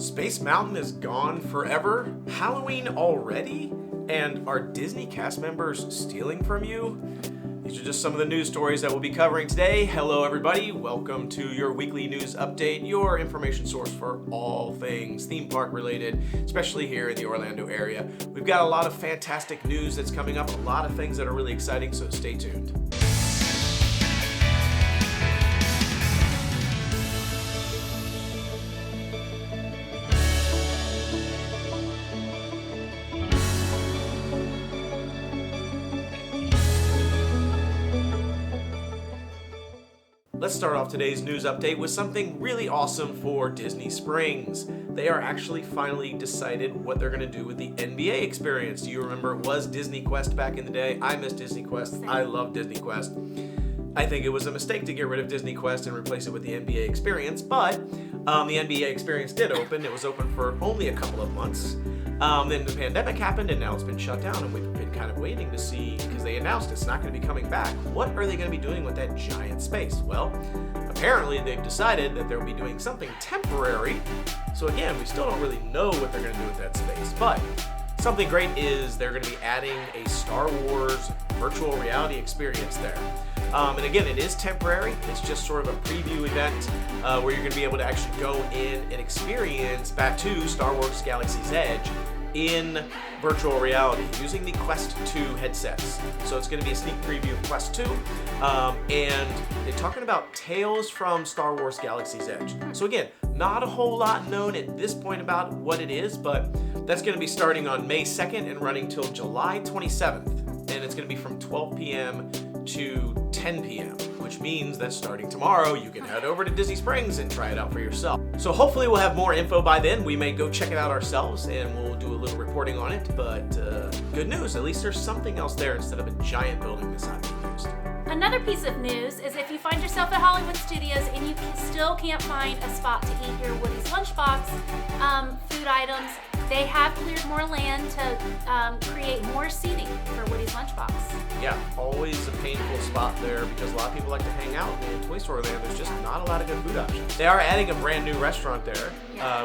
Space Mountain is gone forever? Halloween already? And are Disney cast members stealing from you? These are just some of the news stories that we'll be covering today. Hello everybody, welcome to your weekly news update, your information source for all things theme park related, especially here in the Orlando area. We've got a lot of fantastic news that's coming up, a lot of things that are really exciting, so stay tuned. Let's start off today's news update with something really awesome for Disney Springs. They are actually finally decided what they're going to do with the NBA experience. Do you remember it was Disney Quest back in the day? I miss Disney Quest. I love Disney Quest. I think it was a mistake to get rid of Disney Quest and replace it with the NBA experience, but the NBA experience did open. It was open for only a couple of months. Then the pandemic happened and now it's been shut down, and we've been kind of waiting to see, because they announced it's not going to be coming back. What are they going to be doing with that giant space? Well, apparently they've decided that they'll be doing something temporary. So again, we still don't really know what they're going to do with that space, but something great is they're going to be adding a Star Wars virtual reality experience there. And again, it is temporary. It's just sort of a preview event where you're going to be able to actually go in and experience Batuu, Star Wars Galaxy's Edge, in virtual reality using the Quest 2 headsets. So it's going to be a sneak preview of Quest 2. And they're talking about Tales from Star Wars Galaxy's Edge. So again, not a whole lot known at this point about what it is, but that's going to be starting on May 2nd and running till July 27th. And it's going to be from 12 p.m. to 10 p.m., which means that starting tomorrow, you can head over to Disney Springs and try it out for yourself. So hopefully we'll have more info by then. We may go check it out ourselves and we'll do a little reporting on it, but good news, at least there's something else there instead of a giant building that's not being used. Another piece of news is if you find yourself at Hollywood Studios and you still can't find a spot to eat your Woody's Lunchbox food items, they have cleared more land to create more seating for Woody's Lunchbox. Yeah, always a painful spot there because a lot of people like to hang out in Toy Story Land. There's just not a lot of good food options. They are adding a brand new restaurant there,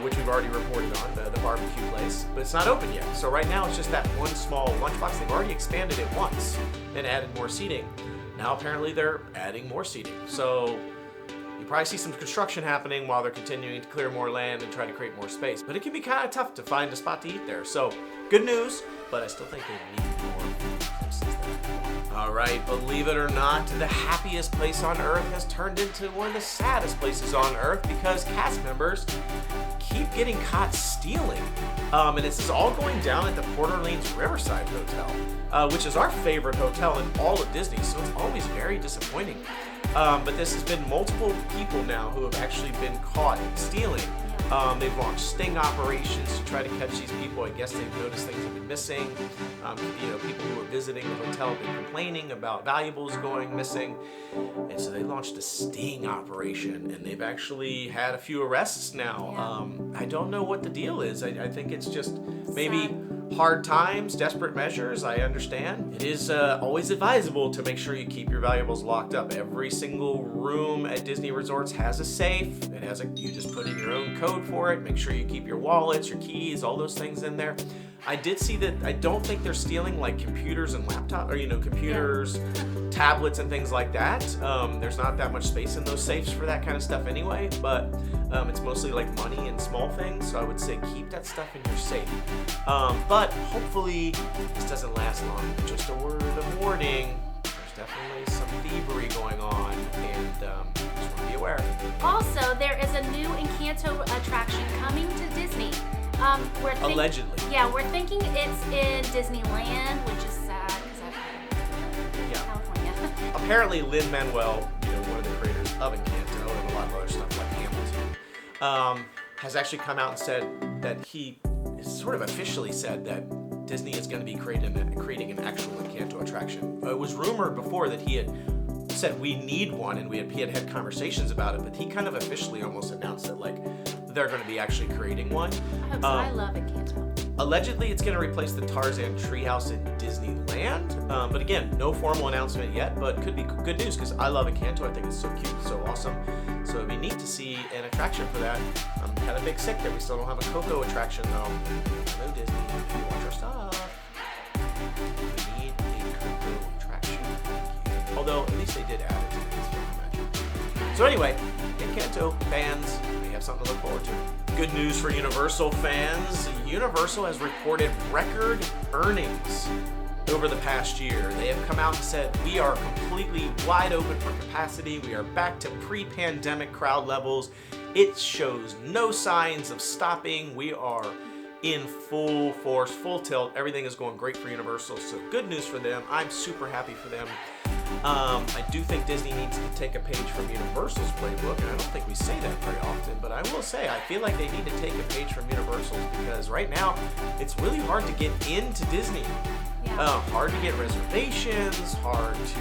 which we've already reported on, the barbecue place, but it's not open yet. So right now it's just that one small lunchbox. They've already expanded it once and added more seating. Now apparently they're adding more seating. So you probably see some construction happening while they're continuing to clear more land and try to create more space. But it can be kind of tough to find a spot to eat there. So good news, but I still think they need more places there. All right, believe it or not, the happiest place on Earth has turned into one of the saddest places on Earth because cast members keep getting caught stealing. And this is all going down at the Port Orleans Riverside Hotel, which is our favorite hotel in all of Disney, so it's always very disappointing. But this has been multiple people now who have actually been caught stealing. They've launched sting operations to try to catch these people. I guess they've noticed things have been missing. People who are visiting the hotel have been complaining about valuables going missing. And so they launched a sting operation, and they've actually had a few arrests now. I don't know what the deal is. I think it's just maybe hard times, desperate measures. I understand. It is always advisable to make sure you keep your valuables locked up. Every single room at Disney resorts has a safe. It has you just put in your own code for it. Make sure you keep your wallets, your keys, all those things in there. I did see that. I don't think they're stealing like computers and laptops, or computers, tablets and things like that. There's not that much space in those safes for that kind of stuff anyway, but it's mostly like money and small things, so I would say keep that stuff in your safe. But hopefully this doesn't last long. Just a word of warning, there's definitely some thievery going on, and just want to be aware. Also, there is a new Encanto attraction coming to Disney. Allegedly. Yeah, we're thinking it's in Disneyland, which is sad because I've California. Apparently, Lin-Manuel, one of the creators of Encanto and a lot of other stuff like Hamilton, has actually come out and said that he sort of officially said that Disney is going to be creating an actual Encanto attraction. It was rumored before that he had said we need one, and he had conversations about it, but he kind of officially almost announced that they're going to be actually creating one. I hope so. I love Encanto. Allegedly, it's going to replace the Tarzan treehouse in Disneyland. But again, no formal announcement yet, but could be good news because I love Encanto. I think it's so cute, so awesome. So it'd be neat to see an attraction for that. I'm kind of big sick that we still don't have a Coco attraction, though. Hello, Disney. If you want your stuff, we need a Coco attraction. Although, at least they did add it to this film, I imagine. So anyway, Encanto fans, we have something to look forward to. Good news for Universal fans. Universal has reported record earnings over the past year. They have come out and said, we are completely wide open for capacity. We are back to pre-pandemic crowd levels. It shows no signs of stopping. We are in full force, full tilt. Everything is going great for Universal, so good news for them. I'm super happy for them. I do think Disney needs to take a page from Universal's playbook, and I don't think we say that very often, but I will say I feel like they need to take a page from Universal's because right now it's really hard to get into Disney. Yeah. Hard to get reservations, hard to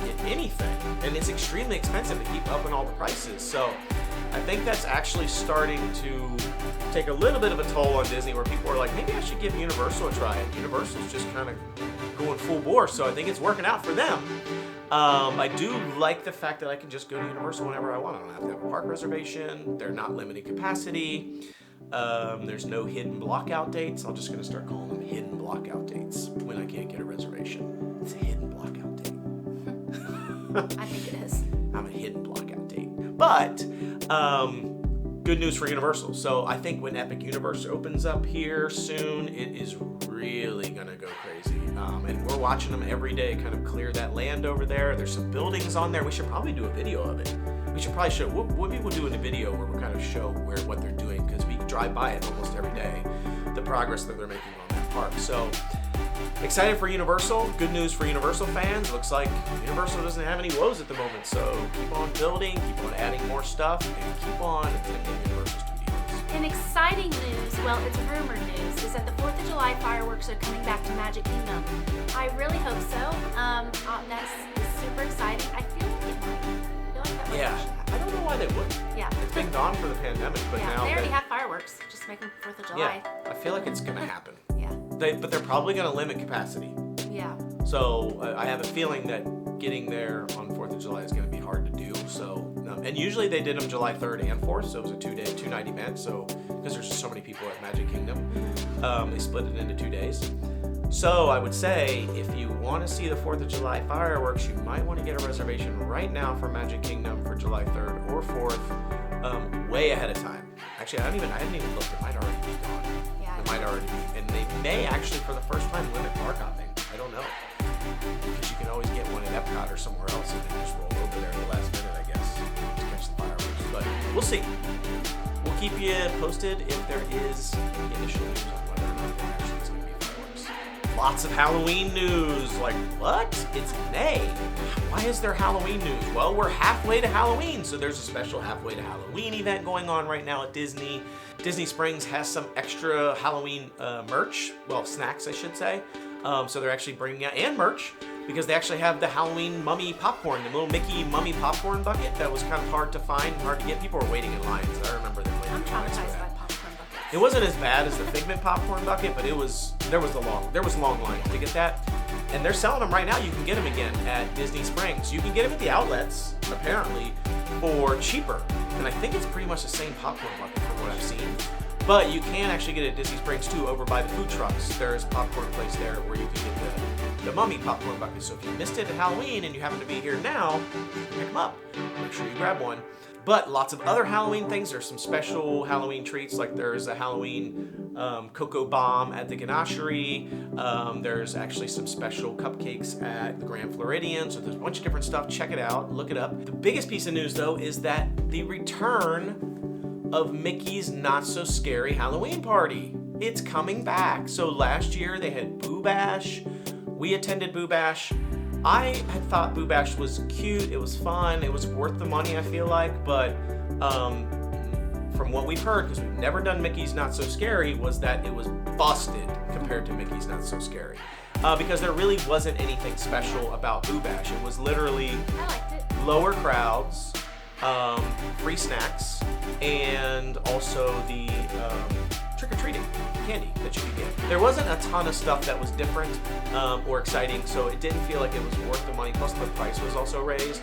get anything, and it's extremely expensive to keep upping all the prices. So I think that's actually starting to take a little bit of a toll on Disney where people are like, maybe I should give Universal a try. And Universal's just kind of going full bore, so I think it's working out for them. I do like the fact that I can just go to Universal whenever I want. I don't have to have a park reservation. They're not limiting capacity. There's no hidden blockout dates. I'm just going to start calling them hidden blockout dates when I can't get a reservation. It's a hidden blockout date. I think it is. I'm a hidden blockout date. But good news for Universal. So I think when Epic Universe opens up here soon, it is really going to go crazy. And we're watching them every day kind of clear that land over there. There's some buildings on there. We should probably do a video of it. We should probably show, what maybe we'll do in a video where we kind of show what they're doing because we drive by it almost every day, the progress that they're making on that park. So excited for Universal. Good news for Universal fans. Looks like Universal doesn't have any woes at the moment. So keep on building, keep on adding more stuff, and keep on attending Universal Studios. In exciting news, well, it's rumored news, is that the 4th of July fireworks are coming back to Magic Kingdom. I really hope so. That's super exciting. I feel like it might. I feel like that might actually happen. I don't know why they wouldn't. Yeah. It's been gone for the pandemic, but Yeah, now they already have fireworks. Just make them 4th of July. I feel like it's going to happen. Yeah. But they're probably going to limit capacity. Yeah. So I have a feeling that getting there on 4th of July is going to be hard to do. So, and usually they did them July 3rd and 4th, so it was a two-night event. So, because there's just so many people at Magic Kingdom, they split it into 2 days. So I would say if you want to see the 4th of July fireworks, you might want to get a reservation right now for Magic Kingdom for July 3rd or 4th, way ahead of time. Actually, I hadn't even looked. It might already be gone. Yeah. It might already be. And they may actually, for the first time, limit park hopping. I don't know. Because you can always get one at Epcot or somewhere else and then just roll over there at the last minute, I guess, to catch the fireworks. But we'll see. We'll keep you posted if there is any initial news on whether or not there actually is going to be fireworks. Lots of Halloween news. Like, what? It's May. Why is there Halloween news? Well, we're halfway to Halloween, so there's a special halfway to Halloween event going on right now at Disney. Disney Springs has some extra Halloween merch. Well, snacks, I should say. So they're actually bringing out, and merch, because they actually have the Halloween mummy popcorn, the little Mickey mummy popcorn bucket that was kind of hard to find and hard to get. People were waiting in lines. I remember them waiting I'm in lines for traumatized by that. popcorn buckets. It wasn't as bad as the Figment popcorn bucket, but there was long lines to get that. And they're selling them right now. You can get them again at Disney Springs. You can get them at the outlets, apparently, for cheaper. And I think it's pretty much the same popcorn bucket from what I've seen. But you can actually get it at Disney Springs too, over by the food trucks. There is a popcorn place there where you can get the mummy popcorn bucket. So if you missed it at Halloween and you happen to be here now, pick them up. Make sure you grab one. But lots of other Halloween things. There's some special Halloween treats, like there's a Halloween cocoa bomb at the Ganachery. There's actually some special cupcakes at the Grand Floridian. So there's a bunch of different stuff. Check it out. Look it up. The biggest piece of news, though, is that the return of Mickey's Not So Scary Halloween Party. It's coming back. So last year they had Boo Bash. We attended Boo Bash. I had thought Boo Bash was cute. It was fun. It was worth the money, I feel like. But from what we've heard, because we've never done Mickey's Not So Scary, was that it was busted compared to Mickey's Not So Scary. Because there really wasn't anything special about Boo Bash. It was literally I liked it. lower crowds, free snacks, and also the trick-or-treating candy that you could get. There wasn't a ton of stuff that was different or exciting, so it didn't feel like it was worth the money, plus the price was also raised.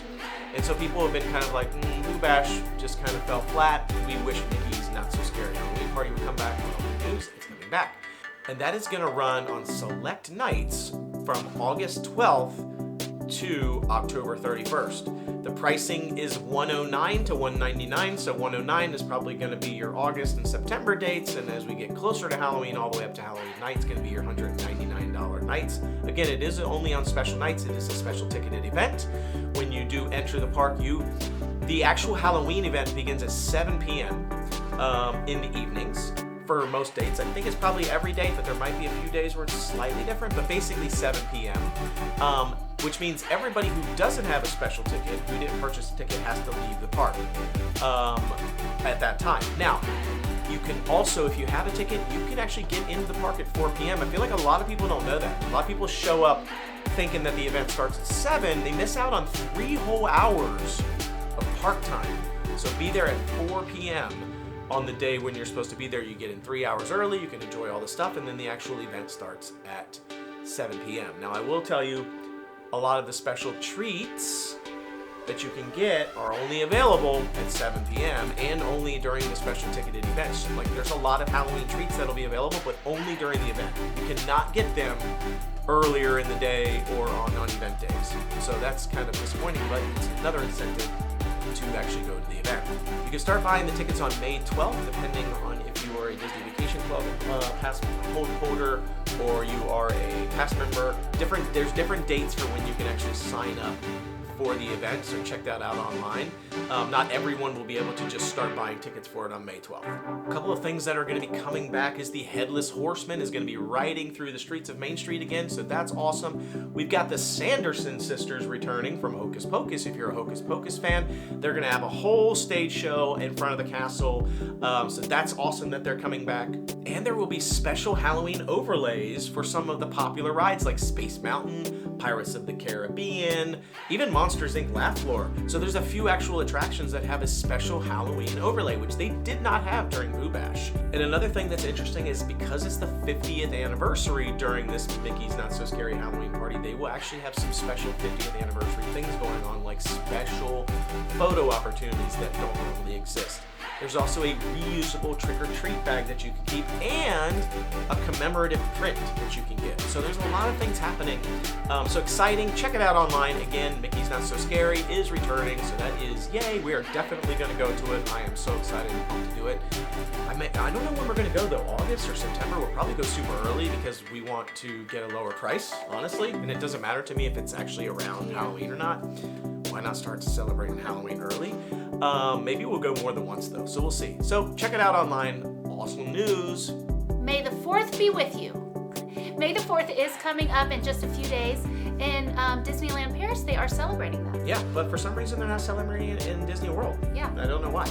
And so people have been kind of like, Boo Bash just kind of fell flat. We wish Mickey's Not So Scary Halloween Party would come back. Well, good news, it's coming back. And that is gonna run on select nights from August 12th to October 31st. The pricing is $109 to $199, so $109 is probably going to be your August and September dates, and as we get closer to Halloween, all the way up to Halloween night, it's going to be your $199 nights. Again, it is only on special nights. It is a special ticketed event. When you do enter the park, the actual Halloween event begins at 7 p.m. In the evenings. For most dates, I think it's probably every day, but there might be a few days where it's slightly different, but basically 7 p.m. Which means everybody who doesn't have a special ticket, who didn't purchase a ticket, has to leave the park at that time. Now, you can also, if you have a ticket, you can actually get into the park at 4 p.m. I feel like a lot of people don't know that. A lot of people show up thinking that the event starts at 7. They miss out on 3 whole hours of park time. So be there at 4 p.m. on the day when you're supposed to be there. You get in 3 hours early, you can enjoy all the stuff, and then the actual event starts at 7 p.m. Now, I will tell you, a lot of the special treats that you can get are only available at 7 p.m. and only during the special ticketed events. Like, there's a lot of Halloween treats that'll be available, but only during the event. You cannot get them earlier in the day or on non-event days. So that's kind of disappointing, but it's another incentive to actually go to the event. You can start buying the tickets on May 12th, depending on if you are a Disney Vacation Club pass holder or you are a pass member. There's different dates for when you can actually sign up for the event, so check that out online. Not everyone will be able to just start buying tickets for it on May 12th. A couple of things that are going to be coming back is the Headless Horseman is going to be riding through the streets of Main Street again, so that's awesome. We've got the Sanderson sisters returning from Hocus Pocus. If you're a Hocus Pocus fan, they're going to have a whole stage show in front of the castle, so that's awesome that they're coming back. And there will be special Halloween overlays for some of the popular rides like Space Mountain, Pirates of the Caribbean, even Monsters Inc. Laugh Floor. So there's a few actual attractions that have a special Halloween overlay, which they did not have during Boo Bash. And another thing that's interesting is because it's the 50th anniversary during this Mickey's Not So Scary Halloween Party, they will actually have some special 50th anniversary things going on, like special photo opportunities that don't normally exist. There's also a reusable trick-or-treat bag that you can keep and a commemorative print that you can get. So there's a lot of things happening. So exciting. Check it out online. Again, Mickey's Not So Scary is returning, so that is yay. We are definitely going to go to it. I am so excited and pumped to do it. I don't know when we're going to go, though. August or September. We'll probably go super early because we want to get a lower price, honestly. And it doesn't matter to me if it's actually around Halloween or not. Why not start celebrating Halloween early? Maybe we'll go more than once, though, so we'll see. So check it out online. Awesome news. May the 4th be with you. May the 4th is coming up in just a few days. In Disneyland Paris, they are celebrating that. Yeah, but for some reason they're not celebrating it in Disney World. Yeah. I don't know why.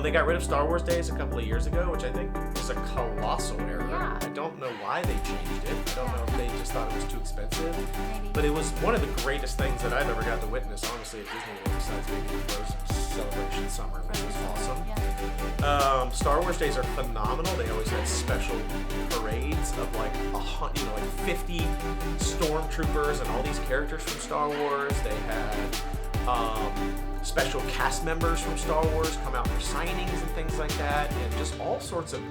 They got rid of Star Wars Days a couple of years ago, which I think is a colossal error. Yeah. I don't know why they changed it. I don't know if they just thought it was too expensive. Maybe. But it was one of the greatest things that I've ever got to witness, honestly, at Disney World, besides maybe the Frozen Celebration Summer, which was awesome. Yeah. Star Wars Days are phenomenal. They always had special parades of like 50 stormtroopers and all these characters from Star Wars. They had special cast members from Star Wars come out for signings and things like that, and just all sorts of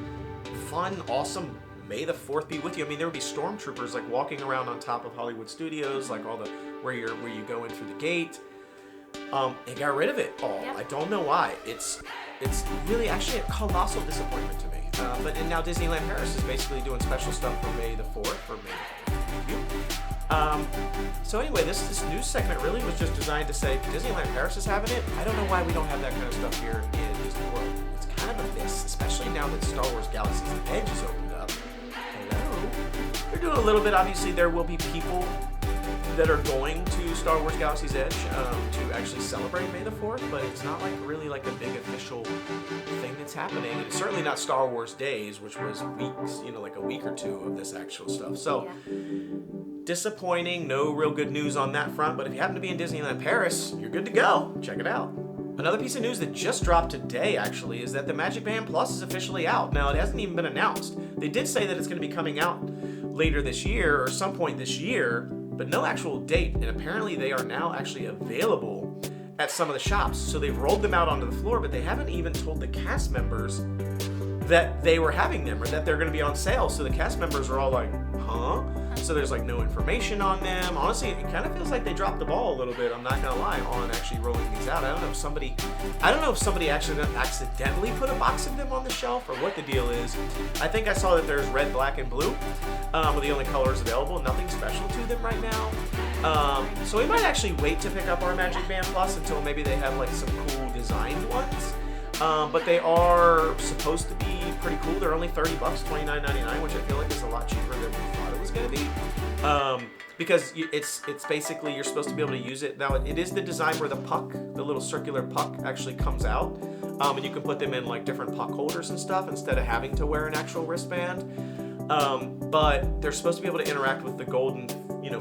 fun, awesome. May the 4th be with you. I mean, there would be stormtroopers like walking around on top of Hollywood Studios, like all the where you go in through the gate. They got rid of it all. Yep. I don't know why. It's really actually a colossal disappointment to me. But now Disneyland Paris is basically doing special stuff for May the 4th, for May the 4th. So anyway, this news segment really was just designed to say Disneyland Paris is having it. I don't know why we don't have that kind of stuff here in Disney World. It's kind of a miss, especially now that Star Wars Galaxy's Edge is opened up. Hello. They're doing a little bit. Obviously, there will be people that are going to Star Wars Galaxy's Edge to actually celebrate May the 4th, but it's not like really like a big official thing that's happening. It's certainly not Star Wars Days, which was weeks, like a week or two of this actual stuff. So disappointing, no real good news on that front, but if you happen to be in Disneyland Paris, you're good to go. Check it out. Another piece of news that just dropped today, actually, is that the MagicBand Plus is officially out. Now, it hasn't even been announced. They did say that it's going to be coming out later this year or some point this year, but no actual date. And apparently they are now actually available at some of the shops. So they've rolled them out onto the floor, but they haven't even told the cast members that they were having them or that they're going to be on sale. So the cast members are all like, huh? So there's like no information on them. Honestly, it kind of feels like they dropped the ball a little bit, I'm not gonna lie, on actually rolling these out. I don't know if somebody actually accidentally put a box of them on the shelf or what the deal is. I think I saw that there's red, black, and blue, were the only colors available. Nothing special to them right now. So we might actually wait to pick up our MagicBand Plus until maybe they have like some cool designed ones. But they are supposed to be pretty cool. They're only $30, $29.99, which I feel like is a lot cheaper than we thought it was going to be. Because it's basically, you're supposed to be able to use it. Now, it is the design where the puck, the little circular puck, actually comes out. And you can put them in like different puck holders and stuff instead of having to wear an actual wristband. But they're supposed to be able to interact with the golden,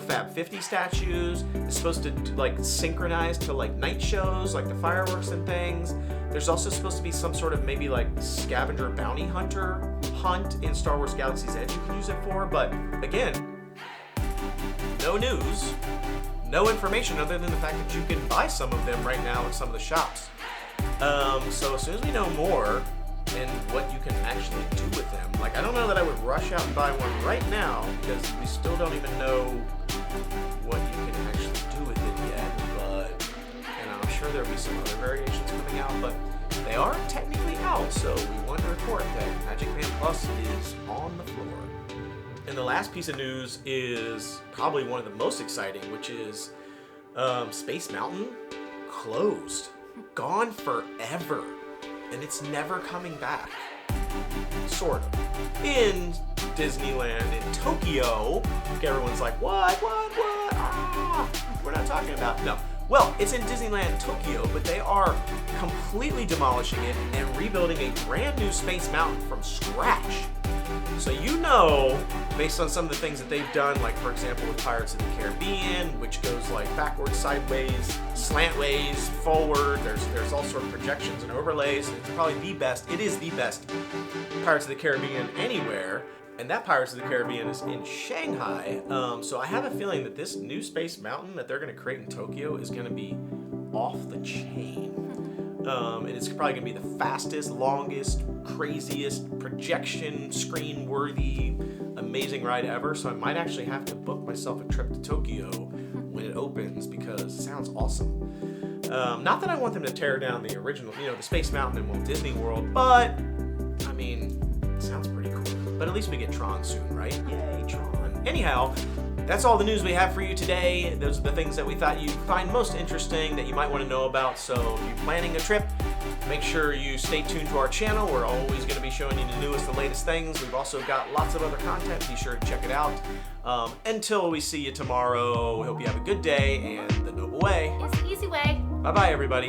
Fab 50 statues. It's supposed to like synchronize to like night shows, like the fireworks and things. There's also supposed to be some sort of maybe like scavenger bounty hunter hunt in Star Wars Galaxy's Edge you can use it for. But again, no news, no information other than the fact that you can buy some of them right now at some of the shops. So as soon as we know more and what you can actually do with them, like I don't know that I would rush out and buy one right now because we still don't even know what you can actually do with it yet. But I'm sure there'll be some other variations coming out, but they are technically out, so we want to report that MagicBand Plus is on the floor. And the last piece of news is probably one of the most exciting, which is Space Mountain closed, gone forever, and it's never coming back. Sort of. In Disneyland in Tokyo, everyone's like, what? Ah, we're not talking about, no. Well, it's in Disneyland Tokyo, but they are completely demolishing it and rebuilding a brand new Space Mountain from scratch. So based on some of the things that they've done, like for example with Pirates of the Caribbean, which goes like backwards, sideways, slantways, forward, there's all sorts of projections and overlays. It's probably it is the best Pirates of the Caribbean anywhere. And that Pirates of the Caribbean is in Shanghai. So I have a feeling that this new Space Mountain that they're going to create in Tokyo is going to be off the chain. And it's probably going to be the fastest, longest, craziest, projection, screen-worthy, amazing ride ever. So I might actually have to book myself a trip to Tokyo when it opens because it sounds awesome. Not that I want them to tear down the original, the Space Mountain in Walt Disney World, but, I mean, it sounds pretty cool. But at least we get Tron soon, right? Yay, Tron. Anyhow, that's all the news we have for you today. Those are the things that we thought you'd find most interesting that you might want to know about. So if you're planning a trip, make sure you stay tuned to our channel. We're always going to be showing you the newest, the latest things. We've also got lots of other content. Be sure to check it out. Until we see you tomorrow, we hope you have a good day and the Noble Way. It's the easy way. Bye-bye, everybody.